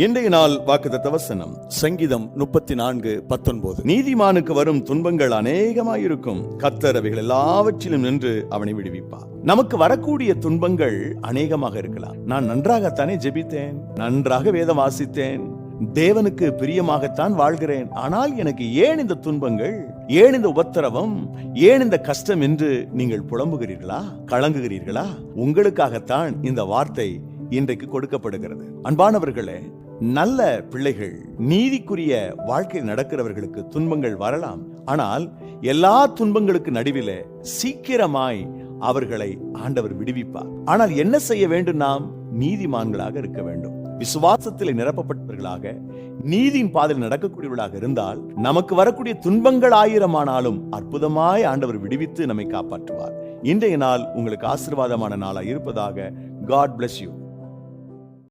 இன்றைய நாள் வாக்குத்தத்த வசனம் சங்கீதம் 34:19. நீதிமானுக்கு வரும் துன்பங்கள் அநேகமாயிருக்கும், கர்த்தர் அவைகள் எல்லாவற்றிலும் நின்று அவனை விடுவிப்பார். நமக்கு வரக்கூடிய துன்பங்கள் அநேகமாக இருக்கலாம். நான் நன்றாகத்தானே ஜெபித்தேன், நன்றாக வேதம் வாசித்தேன், தேவனுக்கு பிரியமாகத்தான் வாழ்கிறேன், ஆனால் எனக்கு ஏன் இந்த துன்பங்கள், ஏன் இந்த உபத்திரவம், ஏன் இந்த கஷ்டம் என்று நீங்கள் புலம்புகிறீர்களா, கலங்குகிறீர்களா? உங்களுக்காகத்தான் இந்த வார்த்தை இன்றைக்கு கொடுக்கப்படுகிறது. அன்பானவர்களே, நல்ல பிள்ளைகள், நீதிக்குரிய வாழ்க்கை நடக்கிறவர்களுக்கு துன்பங்கள் வரலாம். ஆனால் எல்லா துன்பங்களுக்கு நடுவிலே சீக்கிரமாய் அவர்களை ஆண்டவர் விடுவிப்பார். ஆனால் என்ன செய்ய வேண்டும்? நாம் நீதிமான்களாக இருக்க வேண்டும். விசுவாசத்தில் நிரப்பப்பட்டவர்களாக, நீதியின் பாதையில் நடக்கக்கூடியவர்களாக இருந்தால் நமக்கு வரக்கூடிய துன்பங்கள் 1000 ஆனாலும் அற்புதமாய் ஆண்டவர் விடுவித்து நம்மை காப்பாற்றுவார். இன்றைய நாள் உங்களுக்கு ஆசீர்வாதமான நாளாக இருப்பதாக. God bless you.